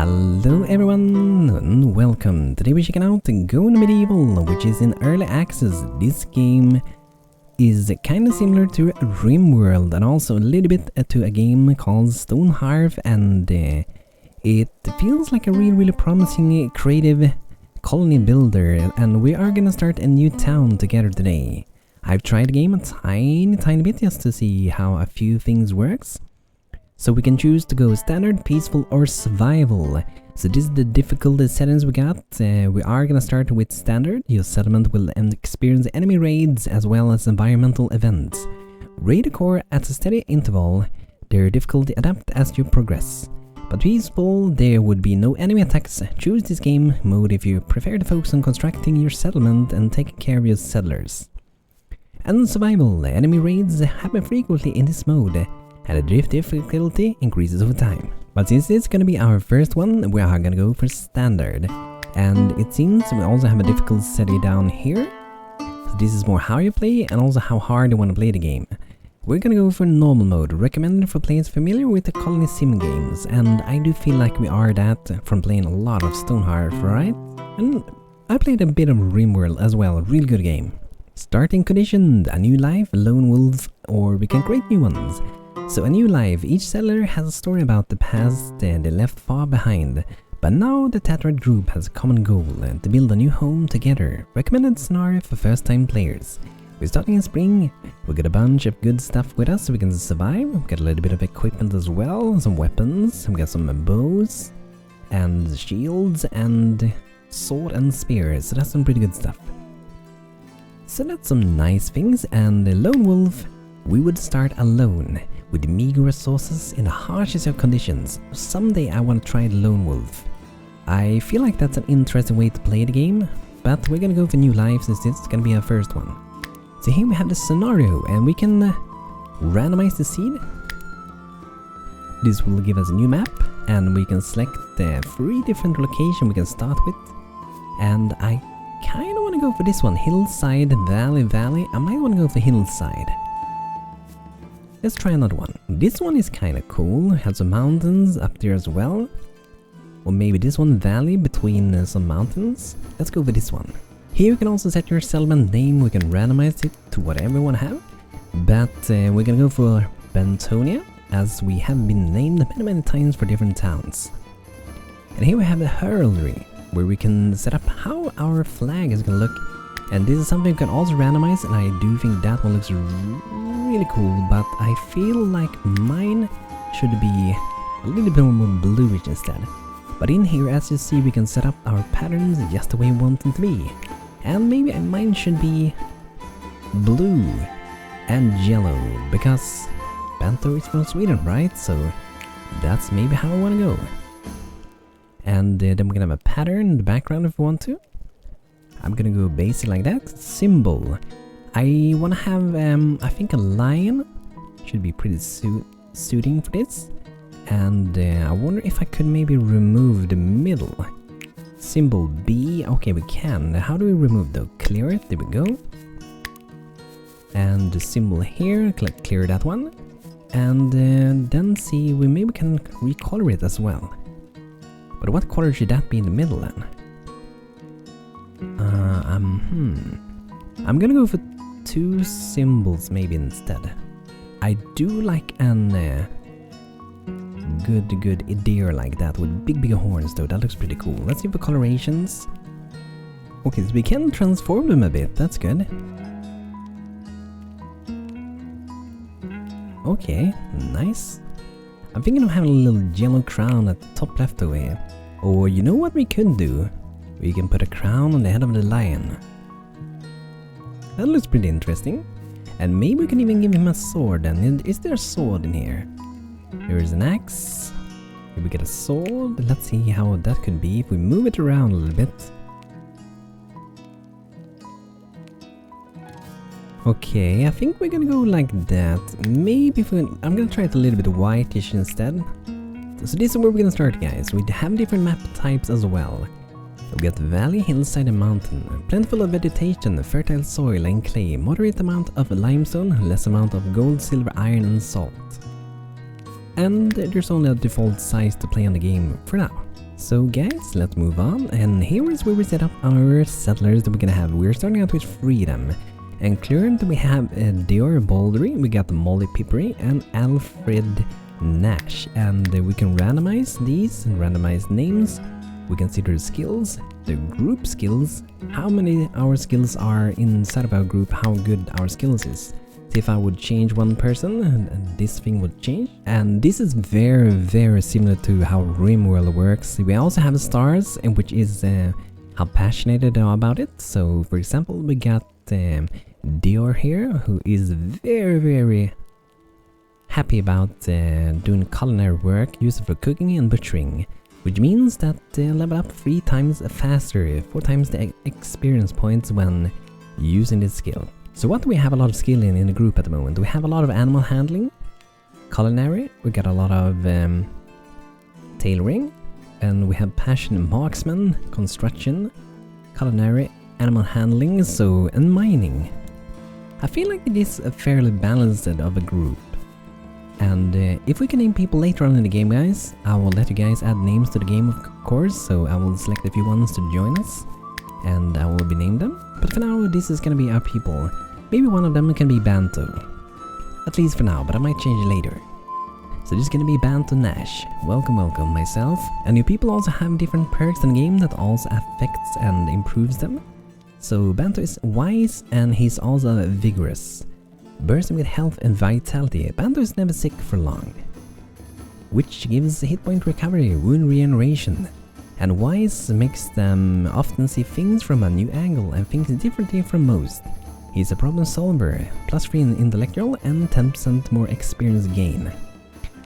Hello everyone and welcome. Today we're checking out Gone Medieval, which is in early access. This game is kind of similar to Rimworld and also a little bit to a game called Stonehearth, and it feels like a really promising creative colony builder, and we are gonna start a new town together today. I've tried the game a tiny bit just to see how a few things works. So we can choose to go standard, peaceful or survival. So this is the difficulty settings we got. We are gonna start with standard. Your settlement will experience enemy raids as well as environmental events. Raid occur at a steady interval. Their difficulty adapt as you progress. But peaceful, there would be no enemy attacks. Choose this game mode if you prefer to focus on constructing your settlement and taking care of your settlers. And survival, enemy raids happen frequently in this mode, and the drift difficulty increases over time. But since it's gonna be our first one, we are gonna go for standard. And it seems we also have a difficulty setting down here. So this is more how you play and also how hard you want to play the game. We're gonna go for normal mode, recommended for players familiar with the colony sim games, and I do feel like we are that from playing a lot of Stonehearth, right? And I played a bit of Rimworld as well, a really good game. Starting condition, a new life, lone wolf, or we can create new ones. So a new life, each settler has a story about the past they left far behind, but now the tattered group has a common goal, to build a new home together. Recommended scenario for first time players. We're starting in spring, we got a bunch of good stuff with us so we can survive. We got a little bit of equipment as well, some weapons, we got some bows and shields and sword and spears, so that's some pretty good stuff. So that's some nice things, and the lone wolf, we would start alone, with meager resources in the harshest of conditions. Someday I want to try the lone wolf. I feel like that's an interesting way to play the game, but we're gonna go for new life since this is gonna be our first one. So here we have the scenario, and we can randomize the seed. This will give us a new map, and we can select the 3 different locations we can start with. And I kind of want to go for this one, hillside, valley. I might want to go for hillside. Let's try another one. This one is kind of cool, has some mountains up there as well. Or maybe this one, valley between some mountains. Let's go for this one. Here you can also set your settlement name, we can randomize it to whatever you want to have. But we're gonna go for Bantonia, as we have been named many times for different towns. And here we have the heraldry, where we can set up how our flag is gonna look. And this is something you can also randomize, and I do think that one looks really cool, but I feel like mine should be a little bit more bluish instead. But in here, as you see, we can set up our patterns just the way we want them to be. And maybe mine should be blue and yellow, because Banto is from Sweden, right? So that's maybe how I want to go. And then we're gonna have a pattern in the background if we want to. I'm gonna go basic like that. Symbol. I wanna have, I think a lion should be pretty suiting for this. And I wonder if I could maybe remove the middle. Symbol B, okay we can. How do we remove though? Clear it, there we go. And the symbol here, clear that one. And then see, we maybe can recolor it as well. But what color should that be in the middle then? I'm gonna go for 2 symbols maybe instead. I do like an good deer like that with big horns though. That looks pretty cool. Let's see for colorations. Okay, so we can transform them a bit. That's good. Okay, nice. I'm thinking of having a little yellow crown at the top left over here. Or you know what we could do? We can put a crown on the head of the lion. That looks pretty interesting. And maybe we can even give him a sword. And is there a sword in here? There is an axe. Here we get a sword. Let's see how that could be if we move it around a little bit. Okay, I think we're gonna go like that. Maybe if I'm gonna try it a little bit whitish instead. So this is where we're gonna start, guys. We have different map types as well. We got valley, hillside and mountain. Plentiful of vegetation, fertile soil and clay. Moderate amount of limestone, less amount of gold, silver, iron and salt. And there's only a default size to play on the game for now. So guys, let's move on, and here is where we set up our settlers that we're gonna have. We're starting out with Freedom. And currently we have Dior Baldry, we got Molly Pippery, and Alfred Nash. And we can randomize these, and randomize names. We can see their skills, the group skills, how many our skills are inside of our group, how good our skills is. See if I would change one person, and this thing would change. And this is very similar to how Rimworld works. We also have stars, which is how passionate they are about it. So for example, we got Dior here, who is very happy about doing culinary work used for cooking and butchering, which means that level up 3 times faster, 4 times the experience points when using this skill. So what do we have a lot of skill in the group at the moment? We have a lot of animal handling, culinary, we got a lot of tailoring, and we have passion marksman, construction, culinary, animal handling, and mining. I feel like it is a fairly balanced of a group. And if we can name people later on in the game, guys, I will let you guys add names to the game, of course, so I will select a few ones to join us, and I will be named them. But for now, this is gonna be our people. Maybe one of them can be Banto. At least for now, but I might change it later. So this is gonna be Banto Nash. Welcome myself. And your people also have different perks in the game that also affects and improves them. So Banto is wise, and he's also vigorous. Bursting with health and vitality, Banto is never sick for long, which gives hit point recovery, wound regeneration. And wise makes them often see things from a new angle and think differently from most. He's a problem solver, +3 in intellectual and 10% more experience gain.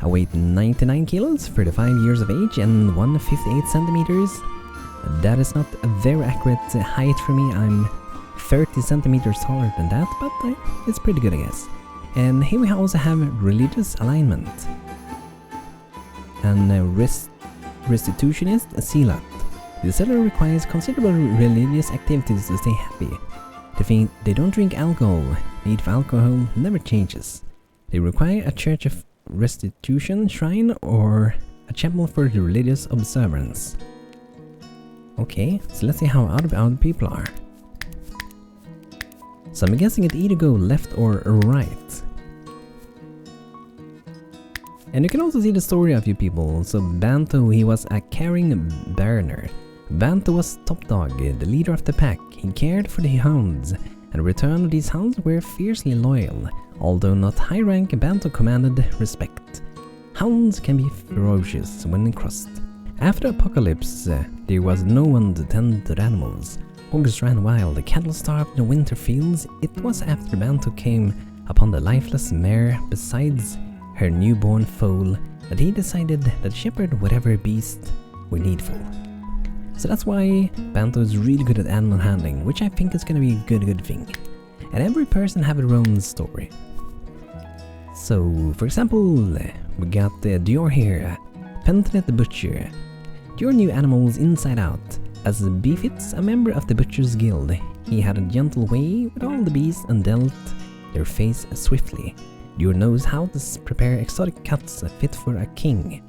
I weigh 99 kilos, 35 years of age, and 158 centimeters. That is not a very accurate height for me. I'm 30 centimeters taller than that, but it's pretty good, I guess. And here we also have religious alignment. And restitutionist zealot. The settler requires considerable religious activities to stay happy. They don't drink alcohol. Need for alcohol never changes. They require a church of restitution shrine or a chapel for the religious observance. Okay, so let's see how other people are. So I'm guessing it either go left or right. And you can also see the story of you people. So Banto, he was a caring burner. Banto was top dog, the leader of the pack. He cared for the hounds, and in return these hounds were fiercely loyal. Although not high rank, Banto commanded respect. Hounds can be ferocious when crossed. After apocalypse, there was no one to tend to the animals. Hogs ran wild, the cattle starved the winter fields. It was after Banto came upon the lifeless mare besides her newborn foal that he decided that shepherd whatever beast were needful. So that's why Banto is really good at animal handling, which I think is gonna be a good thing. And every person have their own story. So, for example, we got Dior here, Pentenet the Butcher. Dior knew animals inside out. As befits a member of the Butcher's Guild, he had a gentle way with all the beasts and dealt their face swiftly. Dior knows how to prepare exotic cuts fit for a king,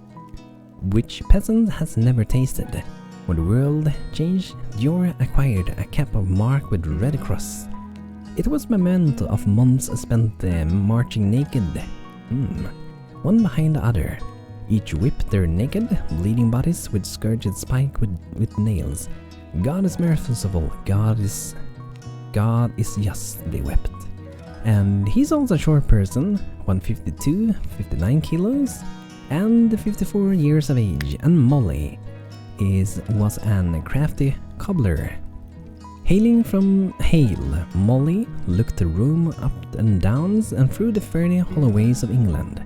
which peasant has never tasted. When the world changed, Dior acquired a cap of mark with red cross. It was a memento of months spent marching naked, one behind the other. Each whipped their naked, bleeding bodies with scourged spike with nails. God is merciful, God is just, they wept. And he's also a short person, 152, 59 kilos, and 54 years of age. And Molly was an crafty cobbler. Hailing from Hale, Molly looked the room up and downs and through the ferny hallways of England.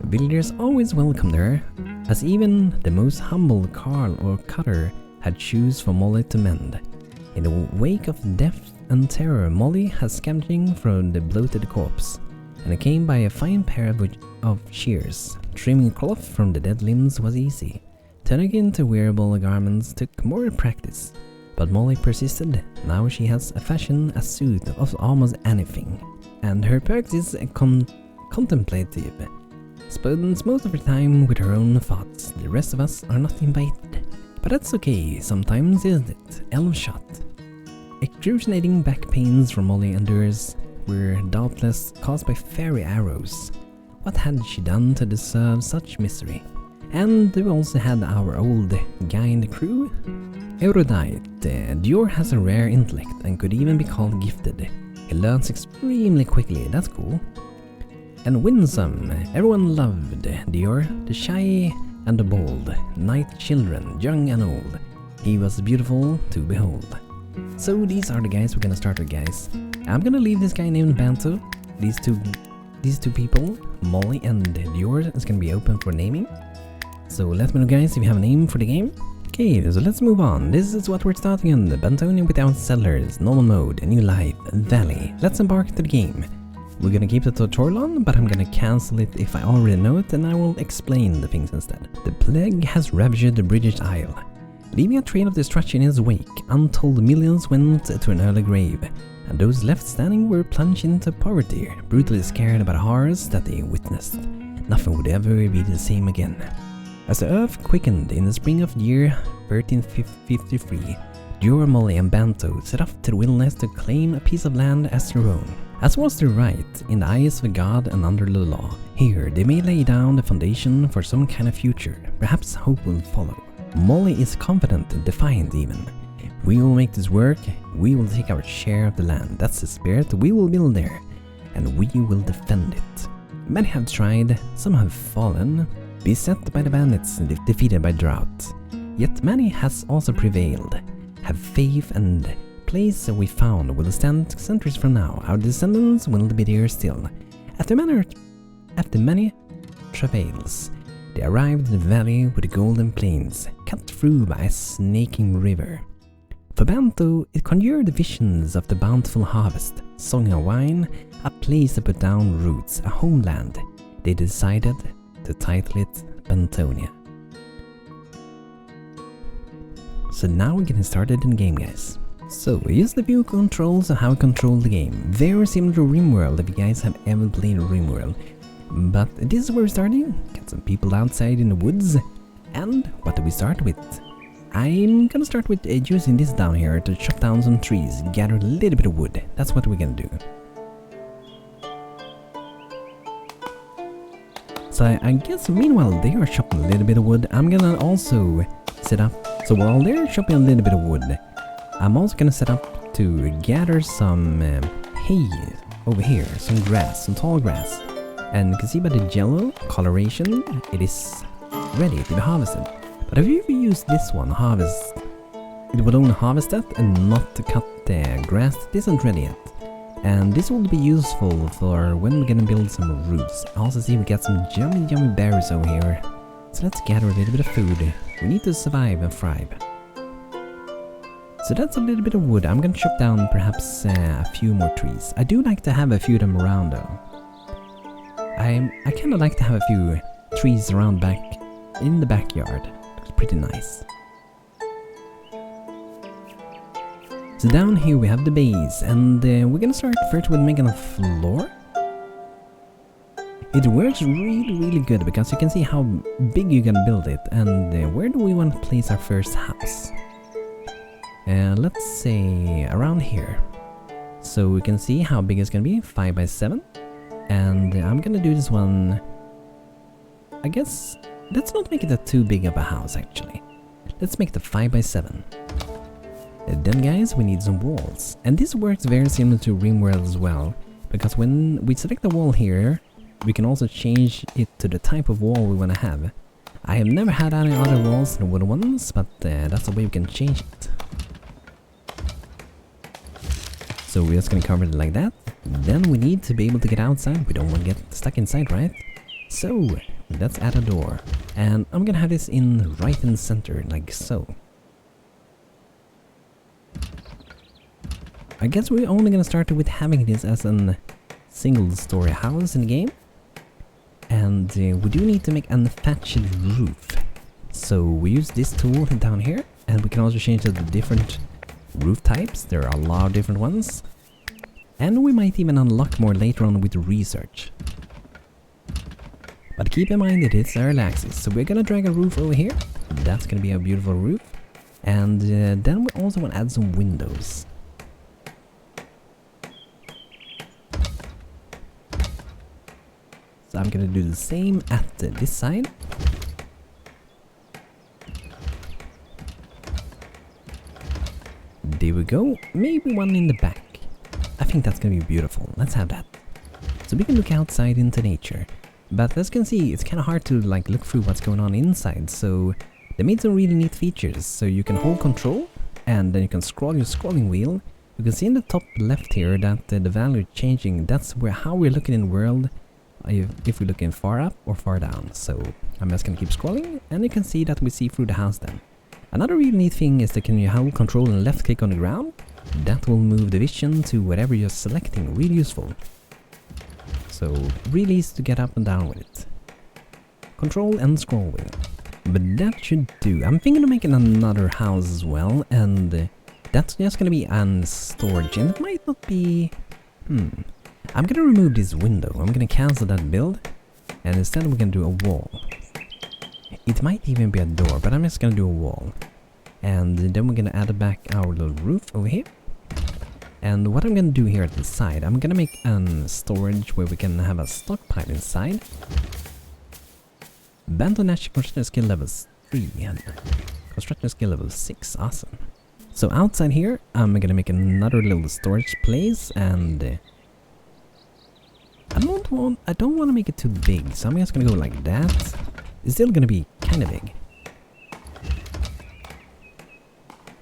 Villagers always welcomed her, as even the most humble carl or cutter had shoes for Molly to mend. In the wake of death and terror, Molly has scavenging from the bloated corpse, and it came by a fine pair of shears. Trimming cloth from the dead limbs was easy. Turning into wearable garments took more practice, but Molly persisted. Now she has fashioned a suit of almost anything, and her perks is contemplative. Spends most of her time with her own thoughts. The rest of us are not invited. But that's okay, sometimes, isn't it? Elf shot. Excruciating back pains from Molly endures were doubtless caused by fairy arrows. What had she done to deserve such misery? And we also had our old guy in the crew. Erudite. Dior has a rare intellect and could even be called gifted. He learns extremely quickly, that's cool. And winsome. Everyone loved Dior, the shy and the bold, night children, young and old. He was beautiful to behold. So these are the guys we're gonna start with, guys. I'm gonna leave this guy named Banto. These two people, Molly and Dior, is gonna be open for naming. So let me know, guys, if you have a name for the game. Okay, so let's move on. This is what we're starting on. Bantonia without settlers, normal mode, a new life, valley. Let's embark to the game. We're gonna keep the tutorial on, but I'm gonna cancel it if I already know it, and I will explain the things instead. The plague has ravaged the British Isle, leaving a trail of destruction in its wake. Untold millions went to an early grave, and those left standing were plunged into poverty, brutally scared about the horrors that they witnessed. Nothing would ever be the same again. As the earth quickened in the spring of the year 1353, Dior, Molly and Banto set off to the wilderness to claim a piece of land as their own. As was their right, in the eyes of God and under the law. Here, they may lay down the foundation for some kind of future. Perhaps hope will follow. Molly is confident, defiant even. We will make this work. We will take our share of the land. That's the spirit. We will build there, and we will defend it. Many have tried, some have fallen, beset by the bandits, defeated by drought. Yet many has also prevailed. Have faith, and place we found will stand centuries from now. Our descendants will be there still. After many travails, they arrived in the valley with the golden plains, cut through by a snaking river. For Banto, it conjured visions of the bountiful harvest, song and wine, a place to put down roots, a homeland. They decided to title it Bantonia. So now we're getting started in the game, guys. So here's the view controls and how to control the game. Very similar to Rimworld if you guys have ever played Rimworld. But this is where we're starting. Got some people outside in the woods. And what do we start with? I'm gonna start with using this down here to chop down some trees, gather a little bit of wood. That's what we're gonna do. So I guess meanwhile they are chopping a little bit of wood, I'm gonna also set up. So while they're chopping a little bit of wood, I'm also gonna set up to gather some hay over here, some grass, some tall grass. And you can see by the yellow coloration, it is ready to be harvested. But if you use this one, harvest, it will only harvest that and not to cut the grass that isn't ready yet. And this will be useful for when we're gonna build some roofs. I also see we got some yummy berries over here. So let's gather a little bit of food. We need to survive and thrive. So that's a little bit of wood. I'm gonna chop down perhaps a few more trees. I do like to have a few of them around though. I kinda like to have a few trees around back in the backyard. It's pretty nice. So down here we have the base, and we're gonna start first with making a floor. It works really good because you can see how big you can build it, and where do we want to place our first house? Let's say around here. So we can see how big it's gonna be, 5 by 7. And I'm gonna do this one, I guess, let's not make it a too big of a house actually. Let's make the 5 by 7. Then guys, we need some walls. And this works very similar to Rimworld as well, because when we select the wall here, we can also change it to the type of wall we want to have. I have never had any other walls than wooden ones, but that's the way we can change it. So we're just gonna cover it like that. Then we need to be able to get outside. We don't want to get stuck inside, right? So let's add a door. And I'm gonna have this in right in the center, like so. I guess we're only gonna start with having this as a single story house in the game. And we do need to make a thatched roof. So we use this tool down here, and we can also change the different roof types. There are a lot of different ones. And we might even unlock more later on with research. But keep in mind it is early access, so we're gonna drag a roof over here. That's gonna be a beautiful roof. And then we also want to add some windows. So I'm gonna do the same at this side. There we go. Maybe one in the back. I think that's gonna be beautiful. Let's have that. So we can look outside into nature. But as you can see, it's kind of hard to like look through what's going on inside. So they made some really neat features. So you can hold control and then you can scroll your scrolling wheel. You can see in the top left here that the value is changing. That's how we're looking in the world. If we're looking far up or far down. So I'm just gonna keep scrolling and you can see that we see through the house then. Another really neat thing is that can you hold control and left click on the ground? That will move the vision to whatever you're selecting. Really useful. So really easy to get up and down with it. Control and scroll wheel. But that should do. I'm thinking of making another house as well, and that's just gonna be an storage, and it might not be. I'm gonna remove this window. I'm gonna cancel that build, and instead we're gonna do a wall. It might even be a door, but I'm just gonna do a wall. And then we're gonna add back our little roof over here. And what I'm gonna do here at the side, I'm gonna make a storage where we can have a stockpile inside. Bantonia construction skill level 3 and construction skill level 6, awesome. So outside here, I'm gonna make another little storage place, and I don't want to make it too big, so I'm just gonna go like that. It's still gonna be kind of big.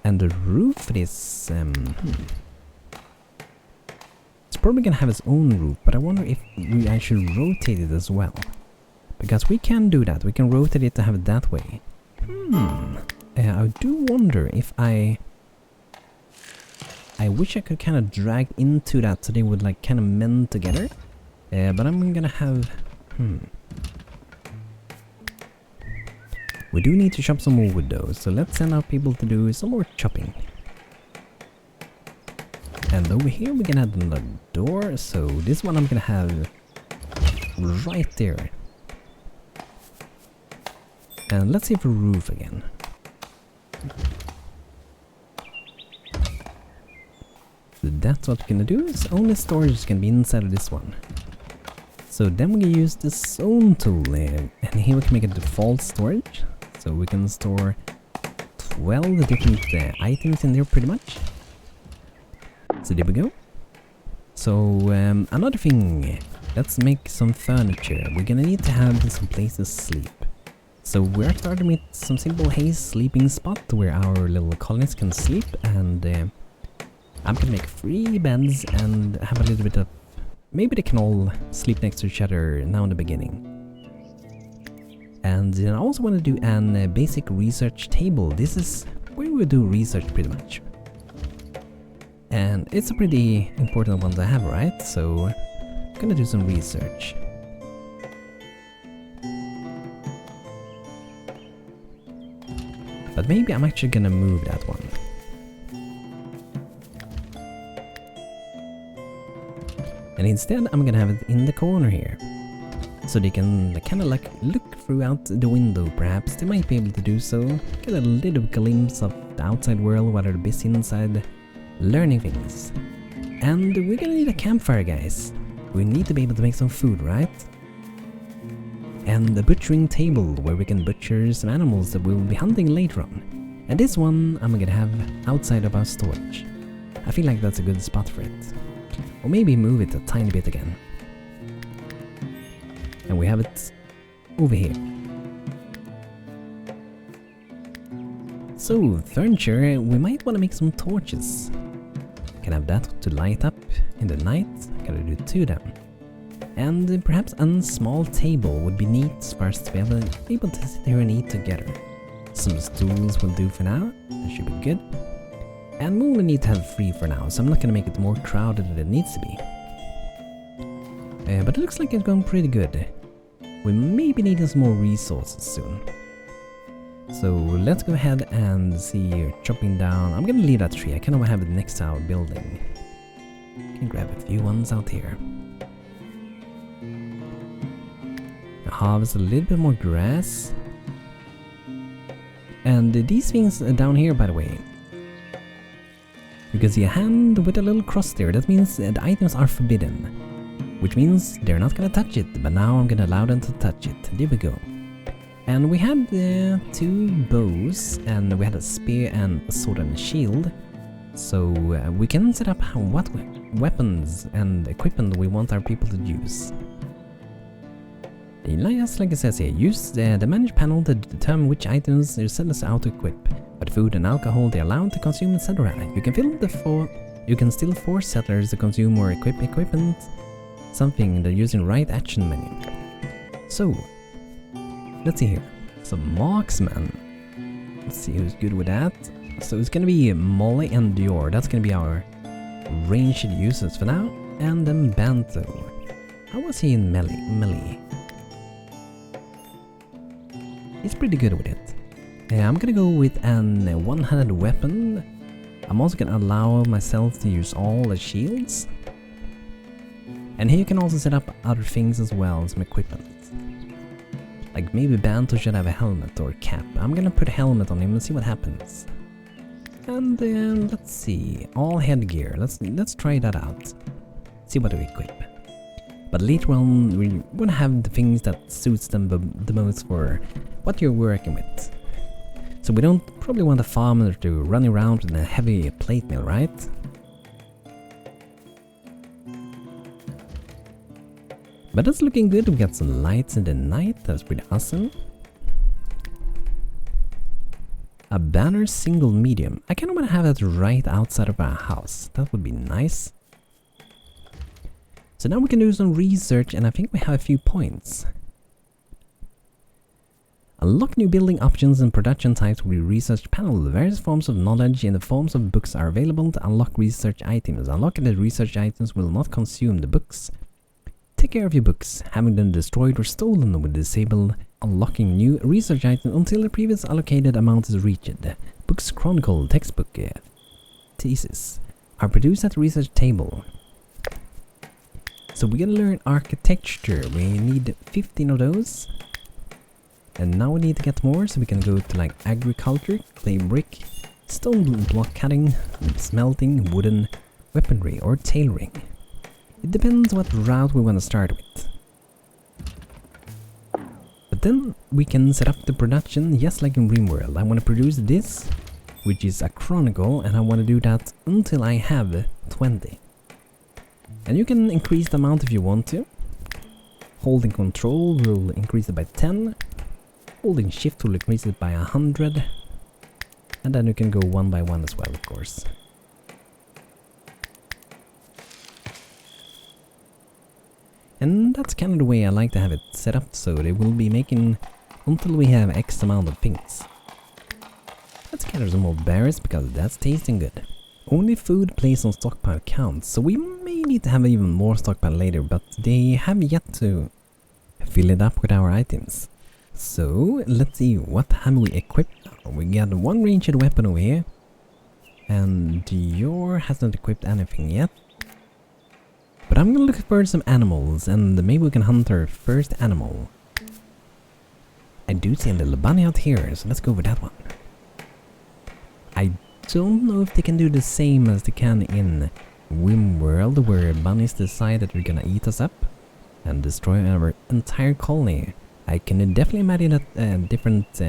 And the roof is it's probably gonna have its own roof, but I wonder if I should rotate it as well. Because we can do that, we can rotate it to have it that way. I do wonder if I wish I could kind of drag into that so they would like kind of mend together. But I'm gonna have... We do need to chop some more wood though, so let's send out people to do some more chopping. And over here we can add another door, so this one I'm gonna have right there. And let's see for roof again. So that's what we're gonna do, is only storage is gonna be inside of this one. So then we can use the zone tool, and here we can make a default storage. So we can store 12 different items in there pretty much. So there we go. So another thing, let's make some furniture. We're gonna need to have some places to sleep. So we're starting with some simple hay sleeping spot where our little colonists can sleep, and I'm gonna make 3 beds and have a little bit of... Maybe they can all sleep next to each other now in the beginning. And I also want to do a basic research table. This is where we do research pretty much. And it's a pretty important one to have, right? So I'm gonna do some research. But maybe I'm actually gonna move that one. And instead I'm gonna have it in the corner here. So they can kind of like look throughout the window perhaps. They might be able to do so. Get a little glimpse of the outside world while they're busy inside learning things. And we're gonna need a campfire, guys. We need to be able to make some food, right? And a butchering table where we can butcher some animals that we'll be hunting later on. And this one I'm gonna have outside of our storage. I feel like that's a good spot for it. Or maybe move it a tiny bit again. And we have it over here. So, furniture, we might want to make some torches. Can have that to light up in the night. Gotta do 2 of them. And perhaps a small table would be neat for us to be able to sit here and eat together. Some stools will do for now. That should be good. And we only need to have 3 for now, so I'm not gonna make it more crowded than it needs to be. But it looks like it's going pretty good. We may be needing some more resources soon. So let's go ahead and see, chopping down. I'm gonna leave that tree. I kind of have it next to our building. Can grab a few ones out here. Harvest a little bit more grass. And these things down here, by the way, you can see a hand with a little cross there. That means the items are forbidden, which means they're not gonna touch it, but now I'm gonna allow them to touch it. There we go. And we had 2 bows, and we had a spear and a sword and a shield. So we can set up what weapons and equipment we want our people to use. Just like it says here, use the manage panel to determine which items your settlers are out to equip, what food and alcohol they are allowed to consume, etc. You can still force settlers to consume or equip equipment, something they're using right action menu. So, let's see here. Some marksman. Let's see who's good with that. So it's gonna be Molly and Dior. That's gonna be our ranged users for now. And then Banto. How was he in melee? He's pretty good with it. I'm gonna go with an one-handed weapon. I'm also gonna allow myself to use all the shields. And here you can also set up other things as well, some equipment. Like maybe Banto should have a helmet or cap. I'm gonna put a helmet on him and see what happens. And then let's see, all headgear. Let's try that out. See what we equip. But later on, we want to have the things that suits them the most for what you're working with. So we don't probably want a farmer to run around with a heavy plate mill, right? But that's looking good. We got some lights in the night. That's pretty awesome. A banner single medium. I kind of want to have that right outside of our house. That would be nice. So now we can do some research, and I think we have a few points. Unlock new building options and production types with research panel. Various forms of knowledge in the forms of books are available to unlock research items. Unlocking the research items will not consume the books. Take care of your books. Having them destroyed or stolen will disable unlocking new research items until the previous allocated amount is reached. Books chronicle, textbook, thesis are produced at the research table. So we're gonna learn architecture. We need 15 of those. And now we need to get more, so we can go to like agriculture, clay brick, stone block cutting, smelting, wooden, weaponry or tailoring. It depends what route we want to start with. But then we can set up the production just like in Rimworld. I want to produce this, which is a chronicle, and I want to do that until I have 20. And you can increase the amount if you want to. Holding control will increase it by 10. Holding shift will increase it by 100. And then you can go one by one as well, of course. And that's kind of the way I like to have it set up, so they will be making until we have X amount of things. Let's gather some more berries because that's tasting good. Only food placed on stockpile counts, so we may need to have even more stockpile later, but they have yet to fill it up with our items. So let's see, what have we equipped now? We got one ranged weapon over here, and Dior hasn't equipped anything yet. But I'm gonna look for some animals, and maybe we can hunt our first animal. I do see a little bunny out here, so let's go with that one. I don't know if they can do the same as they can in Rimworld, where bunnies decide that they're gonna eat us up and destroy our entire colony. I can definitely imagine that different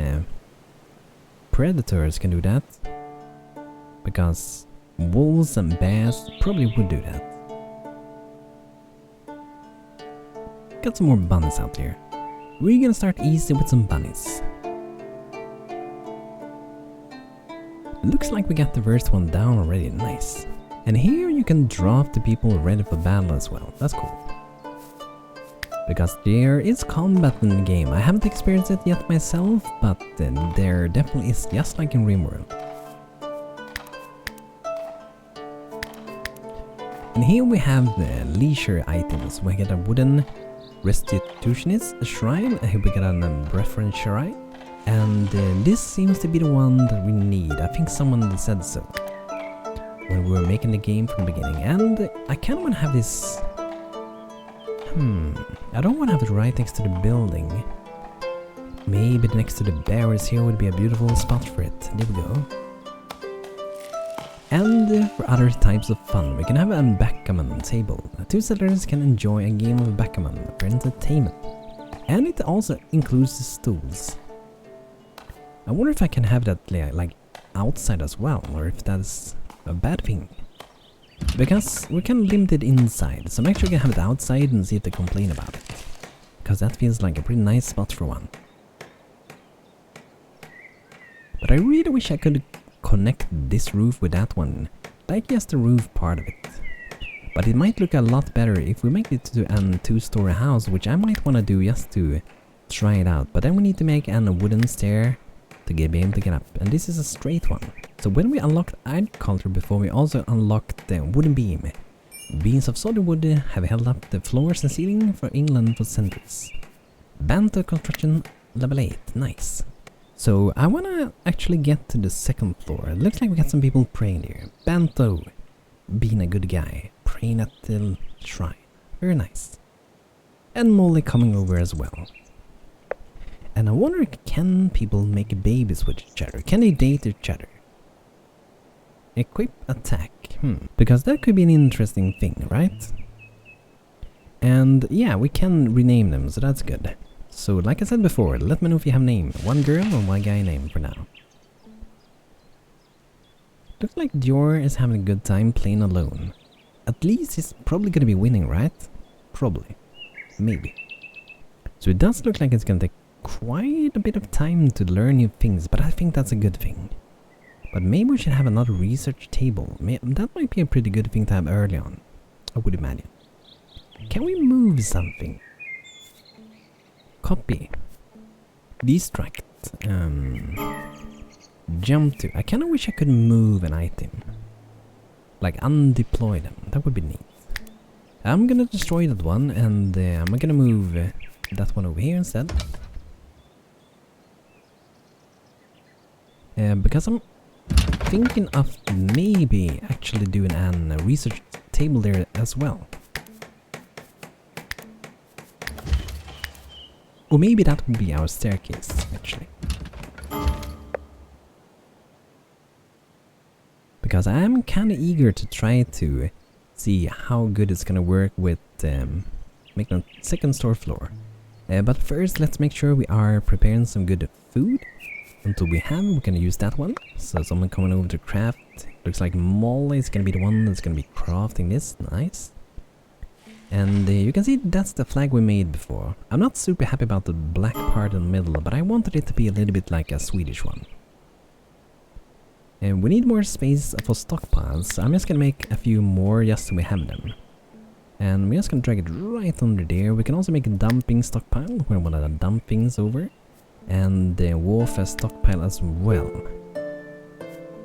predators can do that, because wolves and bears probably would do that. Got some more bunnies out here. We're gonna start easy with some bunnies. Looks like we got the first one down already, nice. And here you can drop the people ready for battle as well, that's cool. Because there is combat in the game. I haven't experienced it yet myself, but there definitely is, just like in Rimworld. And here we have the leisure items. We get a wooden restitutionist shrine, here we get a reference shrine, and this seems to be the one that we need. I think someone said so when we were making the game from the beginning, and I kind of want to have this. I don't want to have it right next to the building, Maybe next to the barrels here would be a beautiful spot for it. There we go. And for other types of fun, we can have a backgammon table. Two settlers can enjoy a game of backgammon for entertainment. And it also includes the stools. I wonder if I can have that like outside as well, or if that's a bad thing. Because we're kind of limited inside, so I'm actually gonna have it outside and see if they complain about it. Because that feels like a pretty nice spot for one. But I really wish I could connect this roof with that one, like just the roof part of it. But it might look a lot better if we make it to a 2-story house, which I might want to do just to try it out. But then we need to make a wooden stair to be able to get up, and this is a straight one. So when we unlocked agriculture before, we also unlocked the wooden beam. Beams of solid wood have held up the floors and ceiling for England for centuries. Banto construction level 8, nice. So I wanna actually get to the second floor. It looks like we got some people praying here. Banto, being a good guy, praying at the shrine. Very nice. And Molly coming over as well. And I wonder, can people make babies with each other? Can they date each other? Equip attack. Because that could be an interesting thing, right? And yeah, we can rename them, so that's good. So like I said before, let me know if you have a name. One girl or one guy name for now. Looks like Dior is having a good time playing alone. At least he's probably gonna be winning, right? Probably. Maybe. So it does look like it's gonna take quite a bit of time to learn new things, but I think that's a good thing. But maybe we should have another research table. That might be a pretty good thing to have early on, I would imagine. Can we move something? Copy. Distract. Jump to. I kinda wish I could move an item. Like undeploy them. That would be neat. I'm gonna destroy that one, and I'm gonna move that one over here instead. Because I'm thinking of maybe actually doing a research table there as well. Or maybe that would be our staircase, actually. Because I'm kind of eager to try to see how good it's gonna work with making a second floor. But first, let's make sure we are preparing some good food. Until we have, we're gonna use that one. So someone coming over to craft. Looks like Molly is gonna be the one that's gonna be crafting this. Nice. And you can see that's the flag we made before. I'm not super happy about the black part in the middle, but I wanted it to be a little bit like a Swedish one. And we need more space for stockpiles, so I'm just gonna make a few more just so we have them. And we're just gonna drag it right under there. We can also make a dumping stockpile, where one of the dump things over. And the warfare stockpile as well,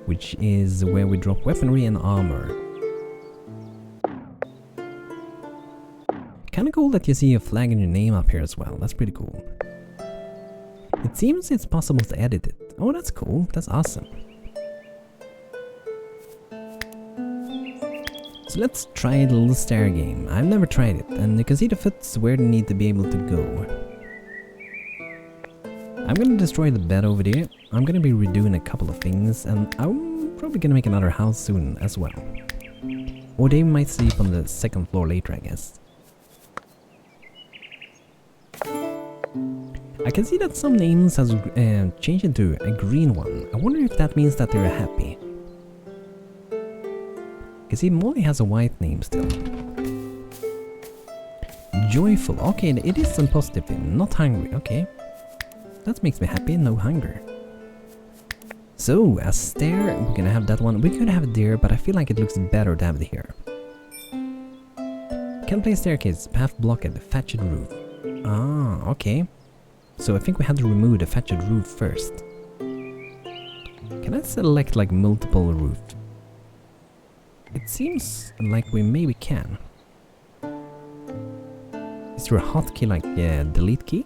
which is where we drop weaponry and armor. Kinda cool that you see a flag and your name up here as well. That's pretty cool. It seems it's possible to edit it. Oh, that's cool. That's awesome. So let's try the little stair game. I've never tried it, and you can see the foots where they need to be able to go. I'm gonna destroy the bed over there. I'm gonna be redoing a couple of things, and I'm probably gonna make another house soon as well. Or they might sleep on the second floor later, I guess. I can see that some names has changed into a green one. I wonder if that means that they're happy. I can see Molly has a white name still. Joyful. Okay, it is some positive thing. Not hungry. Okay. That makes me happy, no hunger. So, a stair, we're gonna have that one. We could have it there, but I feel like it looks better to have it here. Can place staircase, path blocked, thatched roof. Ah, okay. So I think we had to remove the thatched roof first. Can I select like multiple roof? It seems like we maybe can. Is there a hotkey like delete key?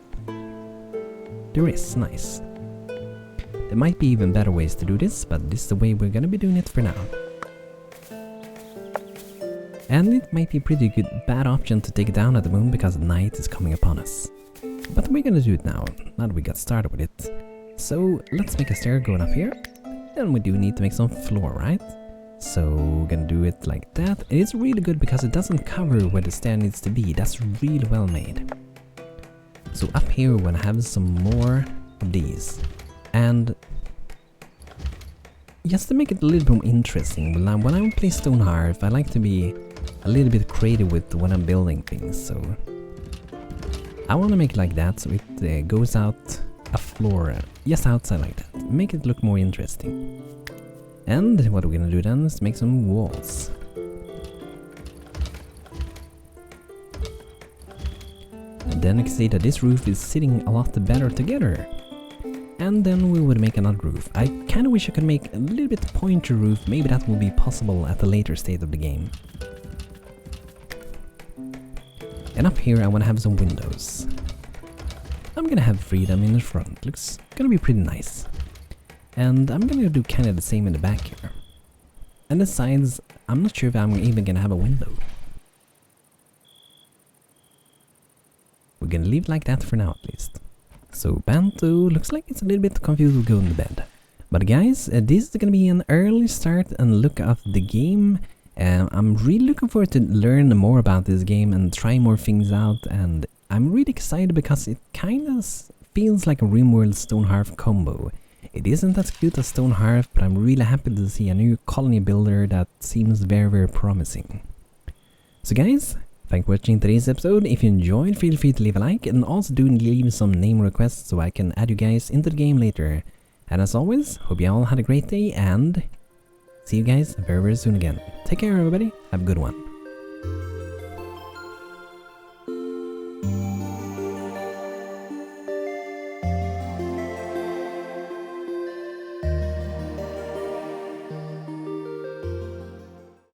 There is, nice. There might be even better ways to do this, but this is the way we're gonna be doing it for now. And it might be a pretty good bad option to take it down at the moment because night is coming upon us. But we're gonna do it now that we got started with it. So let's make a stair going up here. And we do need to make some floor, right? So we're gonna do it like that. And it's really good because it doesn't cover where the stair needs to be. That's really well made. So up here we're gonna have some more of these. And just to make it a little bit more interesting, when I play Stonehearth, I like to be a little bit creative with when I'm building things. So I want to make it like that, so it goes out a floor just outside like that. Make it look more interesting. And what we're gonna do then is make some walls. And then you can see that this roof is sitting a lot better together. And then we would make another roof. I kinda wish I could make a little bit pointer roof. Maybe that will be possible at a later stage of the game. And up here I wanna have some windows. I'm gonna have freedom in the front. Looks gonna be pretty nice. And I'm gonna do kinda the same in the back here. And the sides, I'm not sure if I'm even gonna have a window. We're gonna leave it like that for now at least. So Banto looks like it's a little bit confused with going to bed. But guys, this is gonna be an early start and look of the game. I'm really looking forward to learn more about this game and try more things out, and I'm really excited because it kinda feels like a Rimworld Stonehearth combo. It isn't as cute as Stonehearth, but I'm really happy to see a new colony builder that seems very promising. So guys, thank you for watching today's episode. If you enjoyed, feel free to leave a like, and also do leave some name requests so I can add you guys into the game later. And as always, hope you all had a great day, and see you guys very soon again. Take care everybody, have a good one.